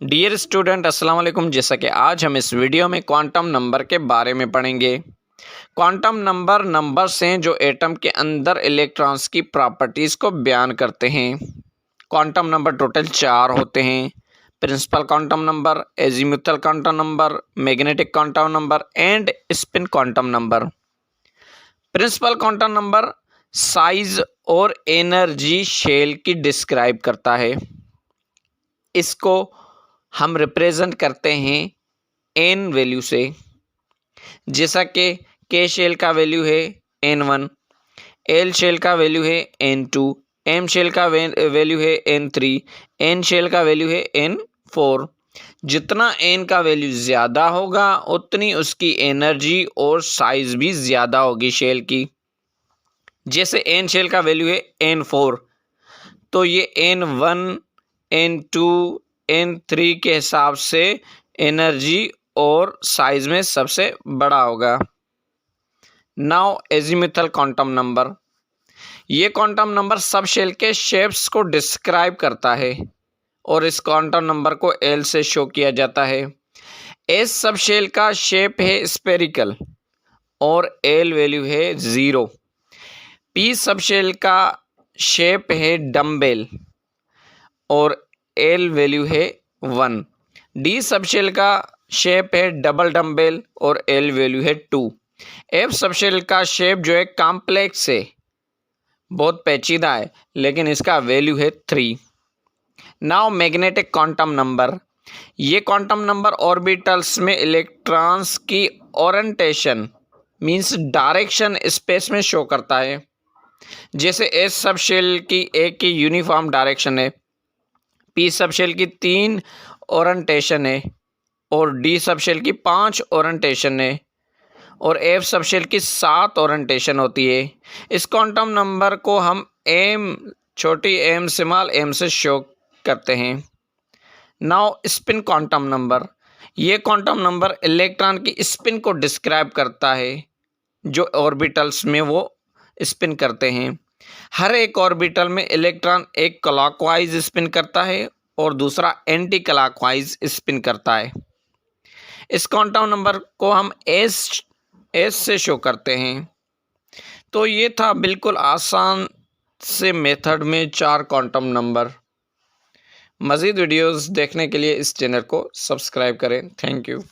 Dear student अस्सलाम वालेकुम। जैसा कि आज हम इस वीडियो में क्वांटम नंबर के बारे में पढ़ेंगे। क्वांटम नंबर्स हैं जो एटम के अंदर इलेक्ट्रॉन्स की प्रॉपर्टीज़ को बयान करते हैं। क्वांटम नंबर टोटल 4 होते हैं। Principal quantum number, azimuthal quantum number, magnetic quantum number and spin quantum number. Principal quantum number size और एनर्जी शेल की डिस्क्राइब करता है। इसको हम रिप्रेजेंट करते हैं एन वैल्यू से। जैसा कि के शेल का वैल्यू है N1, एल शेल का वैल्यू है N2, एम शेल का वैल्यू है N3, एन शेल का वैल्यू है N4। जितना एन का वैल्यू ज़्यादा होगा उतनी उसकी एनर्जी और साइज भी ज़्यादा होगी शेल की। जैसे एन शेल का वैल्यू है N4 तो ये N1, N2, N3 के हिसाब से एनर्जी और साइज में सबसे बड़ा होगा। नाउ एजीमुथल क्वांटम नंबर, ये क्वांटम नंबर सब शेल के शेप्स को डिस्क्राइब करता है और इस क्वांटम नंबर को एल से शो किया जाता है। एस सब शेल का शेप है स्पेरिकल और एल वैल्यू है 0। पी सब शेल का शेप है डम्बेल और एल वैल्यू है 1। डी सब शेल का शेप है डबल डम्बेल और एल वैल्यू है 2। एफ सब शेल का शेप जो है कॉम्प्लेक्स है, बहुत पेचीदा है, लेकिन इसका वैल्यू है 3। नाउ मैग्नेटिक क्वांटम नंबर, ये क्वांटम नंबर ऑर्बिटल्स में इलेक्ट्रॉन्स की ओरिएंटेशन मींस डायरेक्शन स्पेस में शो करता है। जैसे एस सब शेल की एक की यूनिफॉर्म डायरेक्शन है, पी सब शेल की 3 ओरिएंटेशन है और डी सब शेल की 5 ओरिएंटेशन है और एफ सब शेल की 7 ओरिएंटेशन होती है। इस क्वांटम नंबर को हम एम, छोटी एम स्मॉल एम से शो करते हैं। नाउ स्पिन क्वांटम नंबर, ये क्वांटम नंबर इलेक्ट्रॉन की स्पिन को डिस्क्राइब करता है जो ऑर्बिटल्स में वो स्पिन करते हैं। हर एक ऑर्बिटल में इलेक्ट्रॉन एक क्लॉकवाइज स्पिन करता है और दूसरा एंटी क्लॉकवाइज स्पिन करता है। इस क्वांटम नंबर को हम एस से शो करते हैं। तो ये था बिल्कुल आसान से मेथड में 4 क्वांटम नंबर। मज़ीद वीडियोस देखने के लिए इस चैनल को सब्सक्राइब करें। Thank you.